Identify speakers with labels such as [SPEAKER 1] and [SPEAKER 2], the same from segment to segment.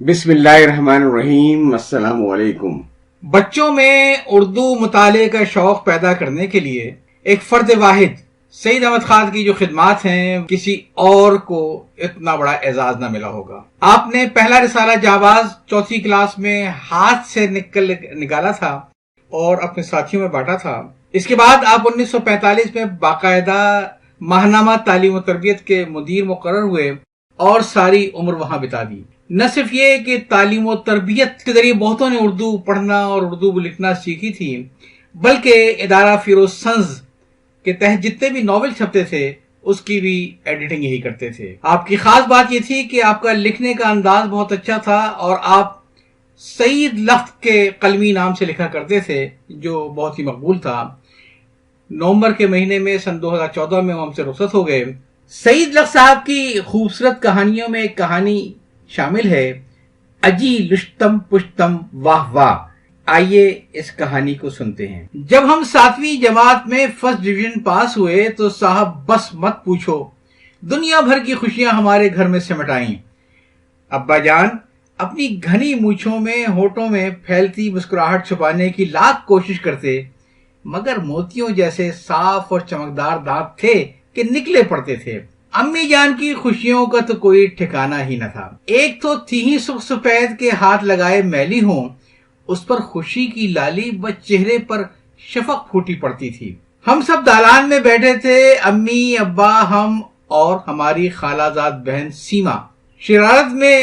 [SPEAKER 1] بسم اللہ الرحمن الرحیم۔ السلام علیکم۔
[SPEAKER 2] بچوں میں اردو مطالعے کا شوق پیدا کرنے کے لیے ایک فرد واحد سعید احمد خان کی جو خدمات ہیں، کسی اور کو اتنا بڑا اعزاز نہ ملا ہوگا۔ آپ نے پہلا رسالہ جانباز چوتھی کلاس میں ہاتھ سے نکالا تھا اور اپنے ساتھیوں میں بانٹا تھا۔ اس کے بعد آپ 1945 میں باقاعدہ ماہنامہ تعلیم و تربیت کے مدیر مقرر ہوئے اور ساری عمر وہاں بتا دی۔ نہ صرف یہ کہ تعلیم و تربیت کے ذریعے بہتوں نے اردو پڑھنا اور اردو لکھنا سیکھی تھی، بلکہ ادارہ فیروز سنز کے تحت جتنے بھی ناول چھپتے تھے اس کی بھی ایڈیٹنگ یہی کرتے تھے۔ آپ کی خاص بات یہ تھی کہ آپ کا لکھنے کا انداز بہت اچھا تھا اور آپ سعید لفظ کے قلمی نام سے لکھا کرتے تھے، جو بہت ہی مقبول تھا۔ نومبر کے مہینے میں سن 2014 میں وہ ہم سے رخصت ہو گئے۔ سعید لفظ صاحب کی خوبصورت کہانیوں میں ایک کہانی شامل ہے، اجی لشتم پشتم واہ واہ۔ آئیے اس کہانی کو سنتے ہیں۔ جب ہم 7ویں جماعت میں فرسٹ ڈویژن پاس ہوئے تو صاحب بس مت پوچھو، دنیا بھر کی خوشیاں ہمارے گھر میں سمٹ آئیں۔ ابا جان اپنی گھنی مونچھوں میں ہونٹوں میں پھیلتی مسکراہٹ چھپانے کی لاکھ کوشش کرتے، مگر موتیوں جیسے صاف اور چمکدار دانت تھے کہ نکلے پڑتے تھے۔ امی جان کی خوشیوں کا تو کوئی ٹھکانہ ہی نہ تھا۔ ایک تو تھی ہی سکھ سفید کے ہاتھ لگائے میلی ہوں، اس پر خوشی کی لالی بس چہرے پر شفق پھوٹی پڑتی تھی۔ ہم سب دالان میں بیٹھے تھے، امی، ابا، ہم اور ہماری خالہ زاد بہن سیما۔ شرارت میں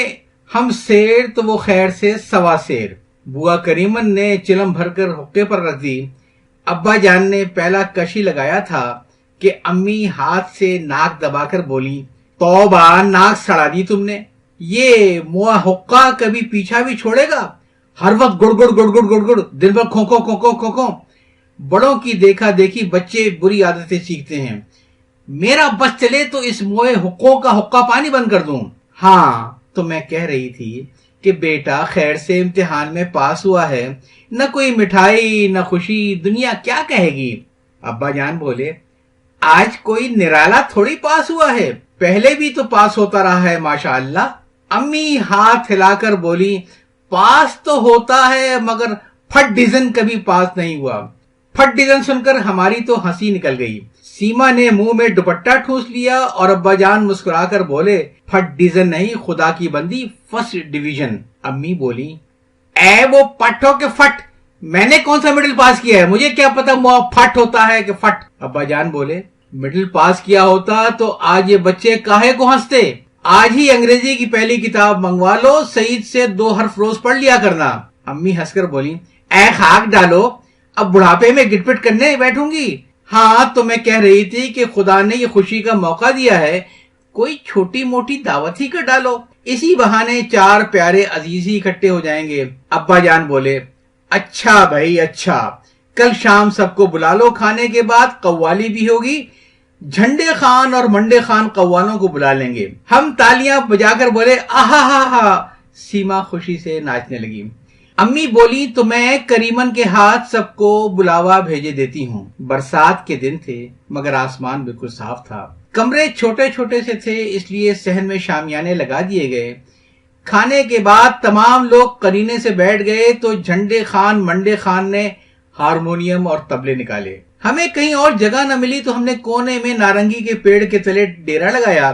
[SPEAKER 2] ہم سیر تو وہ خیر سے سوا سیر۔ بوا کریمن نے چلم بھر کر حقے پر رکھ دی۔ ابا جان نے پہلا کشی لگایا تھا کہ امی ہاتھ سے ناک دبا کر بولی، توبہ ناک سڑا دی تم نے، یہ موا حقہ کبھی پیچھا بھی چھوڑے گا؟ ہر وقت گڑ گڑ گڑ گڑ گڑ گڑ، دن بھر کھونکو کھونکو کھونکو۔ بڑوں کی دیکھا دیکھی بچے بری عادتیں سیکھتے ہیں۔ میرا بس چلے تو اس موئے حقوں کا حقہ پانی بند کر دوں۔ ہاں تو میں کہہ رہی تھی کہ بیٹا خیر سے امتحان میں پاس ہوا ہے، نہ کوئی مٹھائی نہ خوشی، دنیا کیا کہے گی؟ ابا جان بولے، آج کوئی نرالا تھوڑی پاس ہوا ہے، پہلے بھی تو پاس ہوتا رہا ہے ماشاءاللہ۔ امی ہاتھ ہلا کر بولی، پاس تو ہوتا ہے مگر پھٹ ڈیزن کبھی پاس نہیں ہوا۔ پھٹ ڈیزن سن کر ہماری تو ہنسی نکل گئی۔ سیما نے منہ میں دوپٹہ ٹھونس لیا اور ابا جان مسکرا کر بولے، پھٹ ڈیزن نہیں خدا کی بندی، فرسٹ ڈویژن۔ امی بولی، اے وہ پٹھوں کے فٹ، میں نے کون سا مڈل پاس کیا ہے، مجھے کیا پتا پھٹ ہوتا ہے کہ فٹ۔ ابا جان بولے، مڈل پاس کیا ہوتا تو آج یہ بچے کاہے کو ہنستے؟ آج ہی انگریزی کی پہلی کتاب منگوا لو، سعید سے 2 حرف روز پڑھ لیا کرنا۔ امی ہنس کر بولی، اے خاک ڈالو، اب بڑھاپے میں گٹ پٹ کرنے بیٹھوں گی۔ ہاں تو میں کہہ رہی تھی کہ خدا نے یہ خوشی کا موقع دیا ہے، کوئی چھوٹی موٹی دعوت ہی کر ڈالو، اسی بہانے 4 پیارے عزیز ہی اکٹھے ہو جائیں گے۔ ابا جان بولے، اچھا بھائی اچھا، کل شام سب کو بلا لو، کھانے کے بعد قوالی بھی ہوگی، جھنڈے خان اور منڈے خان قوالوں کو بلا لیں گے۔ ہم تالیاں بجا کر بولے، آہا ہا ہا۔ سیما خوشی سے ناچنے لگی۔ امی بولی، تو میں کریمن کے ہاتھ سب کو بلاوا بھیجے دیتی ہوں۔ برسات کے دن تھے مگر آسمان بالکل صاف تھا۔ کمرے چھوٹے چھوٹے سے تھے، اس لیے صحن میں شامیانے لگا دیے گئے۔ کھانے کے بعد تمام لوگ قرینے سے بیٹھ گئے تو جھنڈے خان منڈے خان نے ہارمونیم اور طبلے نکالے۔ ہمیں کہیں اور جگہ نہ ملی تو ہم نے کونے میں نارنگی کے پیڑ کے تلے ڈیرا لگایا۔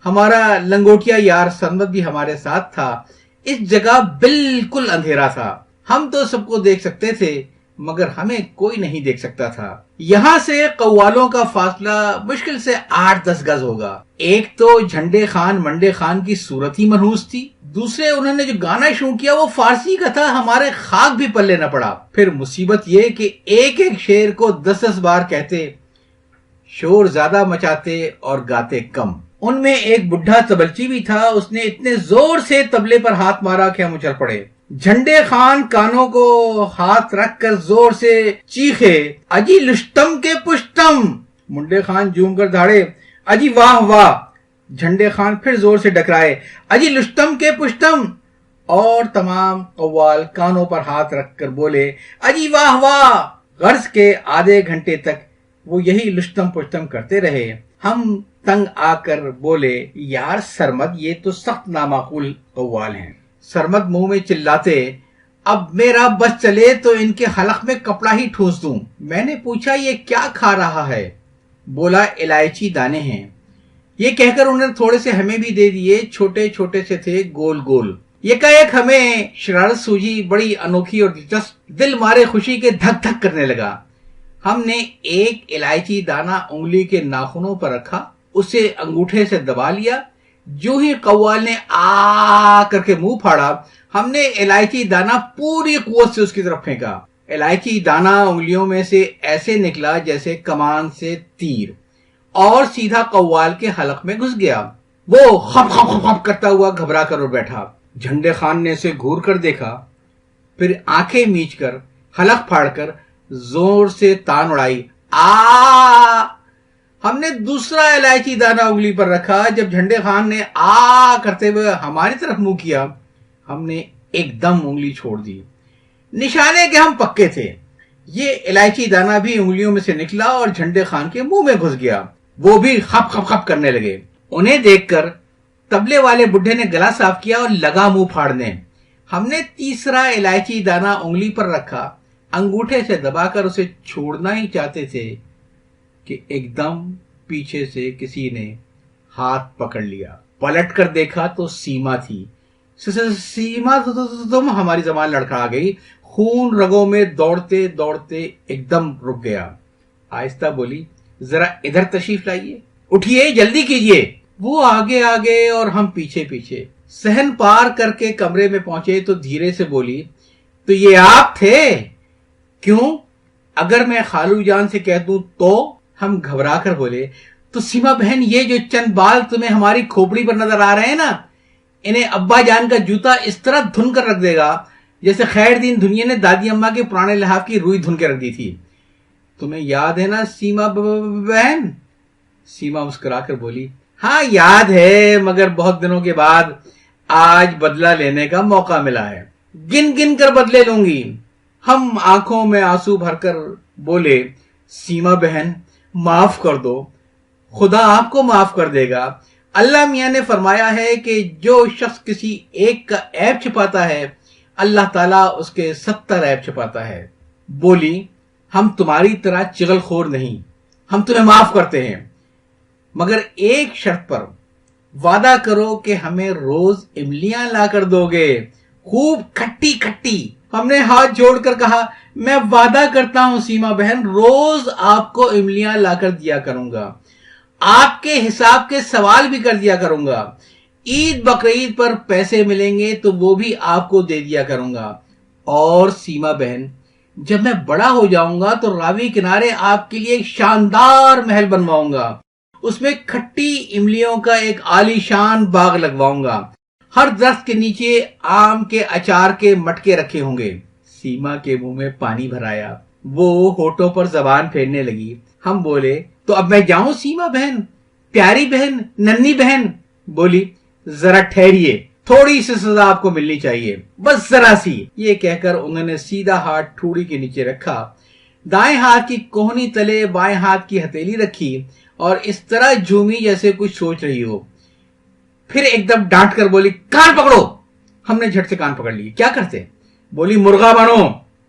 [SPEAKER 2] ہمارا لنگوٹیا یار سرمد بھی ہمارے ساتھ تھا۔ اس جگہ بالکل اندھیرا تھا، ہم تو سب کو دیکھ سکتے تھے مگر ہمیں کوئی نہیں دیکھ سکتا تھا۔ یہاں سے قوالوں کا فاصلہ مشکل سے 8-10 گز ہوگا۔ ایک تو جھنڈے خان منڈے خان کی صورت ہی منحوس تھی، دوسرے انہوں نے جو گانا شروع کیا وہ فارسی کا تھا، ہمارے خاک بھی پلے نہ پڑا۔ پھر مصیبت یہ کہ ایک ایک شعر کو 10-10 بار کہتے، شور زیادہ مچاتے اور گاتے کم۔ ان میں ایک بڈھا تبلچی بھی تھا، اس نے اتنے زور سے طبلے پر ہاتھ مارا کہ ہم اچھل پڑے۔ جھنڈے خان کانوں کو ہاتھ رکھ کر زور سے چیخے، اجی لشتم کے پشتم۔ منڈے خان جھوم کر دھاڑے، اجی واہ واہ۔ جھنڈے خان پھر زور سے ڈکرائے، اجی لشتم کے پشتم۔ اور تمام قوال کانوں پر ہاتھ رکھ کر بولے، اجی واہ واہ۔ غرض کے آدھے گھنٹے تک وہ یہی لشتم پشتم کرتے رہے۔ ہم تنگ آ کر بولے، یار سرمد یہ تو سخت نامعقول قوال ہیں، سرمد منہ میں چلاتے، اب میرا بس چلے تو ان کے حلق میں کپڑا ہی ٹھوس دوں۔ میں نے پوچھا یہ کیا کھا رہا ہے؟ بولا الائچی دانے ہیں۔ یہ کہہ کر انہوں نے تھوڑے سے ہمیں بھی دے دیے، چھوٹے چھوٹے سے تھے، گول گول۔ یکایک ہمیں شرارت سوجی، بڑی انوکھی اور دلچسپ، دل مارے خوشی کے دھک دھک کرنے لگا۔ ہم نے ایک الائچی دانہ انگلی کے ناخنوں پر رکھا، اسے انگوٹھے سے دبا لیا۔ جو ہی قوال نے آ کر کے منہ پھاڑا، ہم نے الائچی دانہ پوری قوت سے اس کی طرف پھینکا۔ الائچی دانہ انگلیوں میں سے ایسے نکلا جیسے کمان سے تیر، اور سیدھا قوال کے حلق میں گھس گیا۔ وہ خپ خپ خپ خپ کرتا ہوا گھبرا کر اٹھ بیٹھا۔ جھنڈے خان نے اسے گھور کر دیکھا، پھر آنکھیں میچ کر حلق پھاڑ کر زور سے تان اڑائی، آ! ہم نے دوسرا الائچی دانہ انگلی پر رکھا۔ جب جھنڈے خان نے آ کرتے ہوئے ہماری طرف منہ کیا، ہم نے ایک دم انگلی چھوڑ دی، نشانے کہ ہم پکے تھے۔ یہ الائچی دانہ بھی انگلیوں میں سے نکلا اور جھنڈے خان کے منہ میں گھس گیا۔ وہ بھی خپ خپ خپ کرنے لگے۔ انہیں دیکھ کر تبلے والے بڈھے نے گلا صاف کیا اور لگا منہ پھاڑنے۔ ہم نے تیسرا الائچی دانہ انگلی پر رکھا، انگوٹھے سے دبا کر اسے چھوڑنا ہی چاہتے تھے کہ ایک دم پیچھے سے کسی نے ہاتھ پکڑ لیا۔ پلٹ کر دیکھا تو سیما تھی۔ سیما تم، ہماری زبان لڑکھڑا گئی، خون رگوں میں دوڑتے دوڑتے ایک دم رک گیا۔ آہستہ بولی، ذرا ادھر تشریف لائیے، اٹھیے، جلدی کیجیے۔ وہ آگے آگے اور ہم پیچھے پیچھے۔ صحن پار کر کے کمرے میں پہنچے تو دھیرے سے بولی، تو یہ آپ تھے؟ کیوں؟ اگر میں خالو جان سے کہہ دوں تو؟ ہم گھبرا کر بولے، تو سیما بہن، یہ جو چند بال تمہیں ہماری کھوپڑی پر نظر آ رہے ہیں نا، انہیں ابا جان کا جوتا اس طرح دھن کر رکھ دے گا جیسے خیر دین دنیا نے دادی اماں کے پرانے لحاف کی روئی دھن کے رکھ دی تھی۔ تمہیں یاد ہے نا سیما بہن؟ سیما مسکرا کر بولی، ہاں یاد ہے، مگر بہت دنوں کے بعد آج بدلہ لینے کا موقع ملا ہے، گن گن کر بدلے لوں گی۔ ہم آنکھوں میں آنسو بھر کر بولے، سیما بہن معاف کر دو، خدا آپ کو معاف کر دے گا۔ اللہ میاں نے فرمایا ہے کہ جو شخص کسی ایک کا عیب چھپاتا ہے، اللہ تعالیٰ اس کے 70 عیب چھپاتا ہے۔ بولی، ہم تمہاری طرح چغل خور نہیں، ہم تمہیں معاف کرتے ہیں، مگر ایک شرط پر وعدہ کرو کہ ہمیں روز املیاں لا کر دو گے، خوب کھٹی کھٹی۔ ہم نے ہاتھ جوڑ کر کہا، میں وعدہ کرتا ہوں سیما بہن، روز آپ کو املیاں لا کر دیا کروں گا، آپ کے حساب کے سوال بھی کر دیا کروں گا، عید بقرعید پر پیسے ملیں گے تو وہ بھی آپ کو دے دیا کروں گا، اور سیما بہن جب میں بڑا ہو جاؤں گا تو راوی کنارے آپ کے لیے ایک شاندار محل بنواؤں گا، اس میں کھٹی املیوں کا ایک عالی شان باغ لگواؤں گا، ہر درخت کے نیچے آم کے اچار کے مٹکے رکھے ہوں گے۔ سیما کے منہ میں پانی بھر آیا، وہ ہونٹوں پر زبان پھیرنے لگی۔ ہم بولے، تو اب میں جاؤں سیما بہن، پیاری بہن، ننھی بہن؟ بولی، ذرا ٹھہریے، تھوڑی سی سزا آپ کو ملنی چاہیے، بس ذرا سی۔ یہ کہہ کر انہوں نے سیدھا ہاتھ ٹھوڑی کے نیچے رکھا، دائیں ہاتھ کی کوہنی تلے بائیں ہاتھ کی ہتھیلی رکھی اور اس طرح جھومی جیسے کچھ سوچ رہی ہو۔ پھر ایک دم ڈانٹ کر بولی، کان پکڑو۔ ہم نے جھٹ سے کان پکڑ لیے۔ کیا کرتے؟ بولی، مرغا بنو۔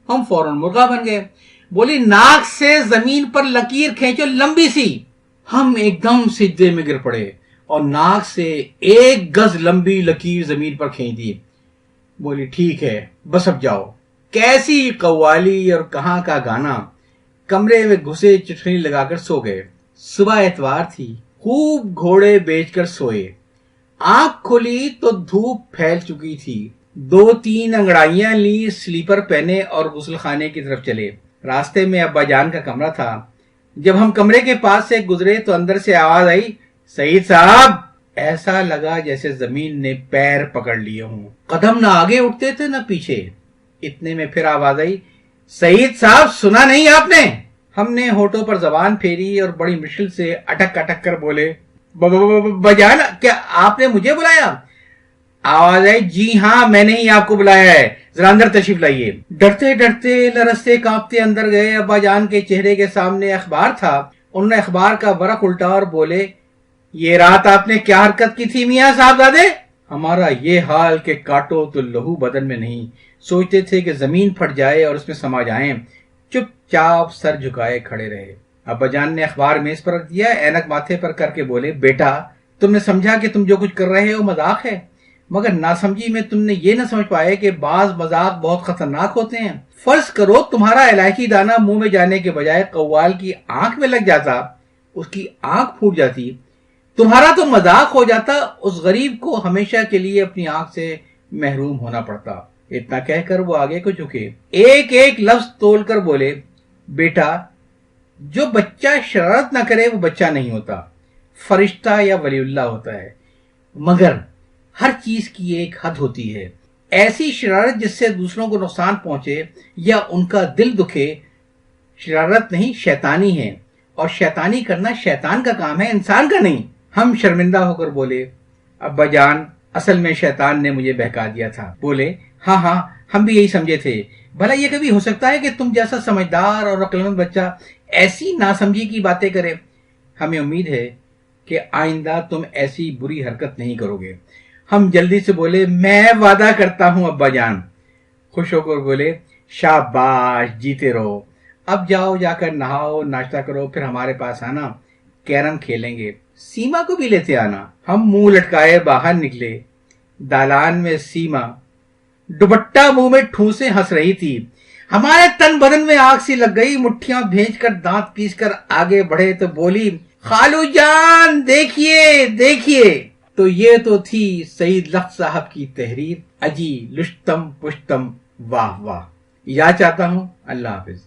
[SPEAKER 2] ہم فوراً مرغا بن گئے۔ بولی، ناک سے زمین پر لکیر کھینچو لمبی سی۔ ہم ایک دم سجدے میں گر پڑے اور ناک سے 1 گز لمبی لکیر زمین پر کھینچ دی۔ بولی، ٹھیک ہے، بس اب جاؤ۔ کیسی قوالی اور کہاں کا گانا۔ کمرے میں گھسے چٹکنی لگا کر سو گئے۔ صبح اتوار تھی، خوب گھوڑے بیچ کر سوئے۔ آنکھ کھلی تو دھوپ پھیل چکی تھی۔ 2-3 انگڑائیاں لی، سلیپر پہنے اور غسل خانے کی طرف چلے۔ راستے میں ابا جان کا کمرہ تھا۔ جب ہم کمرے کے پاس سے گزرے تو اندر سے آواز آئی، سعید صاحب۔ ایسا لگا جیسے زمین نے پیر پکڑ لیے ہوں، قدم نہ آگے اٹھتے تھے نہ پیچھے۔ اتنے میں پھر آواز آئی، سعید صاحب سنا نہیں آپ نے؟ ہم نے ہونٹوں پر زبان پھیری اور بڑی مشکل سے اٹک اٹک کر بولے، بجان، کیا آپ نے مجھے بلایا؟ آواز آئی، جی ہاں میں نے ہی آپ کو بلایا ہے، ذرا اندر تشریف لائیے۔ ڈرتے ڈرتے لرزتے کانپتے اندر گئے۔ ابا جان کے چہرے کے سامنے اخبار تھا۔ انہوں نے اخبار کا ورق الٹا اور بولے، یہ رات آپ نے کیا حرکت کی تھی میاں صاحب زادے؟ ہمارا یہ حال کہ کاٹو تو لہو بدن میں نہیں، سوچتے تھے کہ زمین پھٹ جائے اور اس میں سما جائیں، چپ چاپ سر جھکائے کھڑے رہے۔ ابا جان نے اخبار میز پر رکھ دیا، اینک ماتھے پر کر کے بولے، بیٹا تم نے سمجھا کہ تم جو کچھ کر رہے ہو مذاق ہے، مگر ناسمجھی میں تم نے یہ نہ سمجھ پائے کہ بعض مذاق بہت خطرناک ہوتے ہیں۔ فرض کرو تمہارا الائچی دانہ منہ میں جانے کے بجائے قوال کی آنکھ میں لگ جاتا، اس کی آنکھ پھوٹ جاتی، تمہارا تو مذاق ہو جاتا، اس غریب کو ہمیشہ کے لیے اپنی آنکھ سے محروم ہونا پڑتا۔ اتنا کہہ کر وہ آگے کو جھکے، ایک ایک لفظ تول کر بولے، بیٹا جو بچہ شرارت نہ کرے وہ بچہ نہیں ہوتا، فرشتہ یا ولی اللہ ہوتا ہے، مگر ہر چیز کی ایک حد ہوتی ہے۔ ایسی شرارت جس سے دوسروں کو نقصان پہنچے یا ان کا دل دکھے شرارت نہیں، شیطانی ہے، اور شیطانی کرنا شیطان کا کام ہے، انسان کا نہیں۔ ہم شرمندہ ہو کر بولے، ابا جان اصل میں شیطان نے مجھے بہکا دیا تھا۔ بولے، ہاں ہاں ہم بھی یہی سمجھے تھے، بھلا یہ کبھی ہو سکتا ہے کہ تم جیسا سمجھدار اور عقلمند بچہ ایسی ناسمجھی کی باتیں کرے؟ ہمیں امید ہے کہ آئندہ تم ایسی بری حرکت نہیں کرو گے۔ ہم جلدی سے بولے، میں وعدہ کرتا ہوں ابا جان۔ خوش ہو کر بولے، شاباش، جیتے رہو، اب جاؤ جا کر نہاؤ، ناشتہ کرو، پھر ہمارے پاس آنا، کیرم کھیلیں گے، سیما کو بھی لیتے آنا۔ ہم منہ لٹکائے باہر نکلے۔ دالان میں سیما دوپٹہ منہ میں ٹھونسے ہنس رہی تھی۔ ہمارے تن بدن میں آگ سی لگ گئی، مٹھیاں بھیج کر دانت پیس کر آگے بڑھے تو بولی، خالو جان دیکھیے دیکھیے۔ تو یہ تو تھی سعید لخت صاحب کی تحریر، اجی لشتم پشتم واہ واہ۔ یاد چاہتا ہوں، اللہ حافظ۔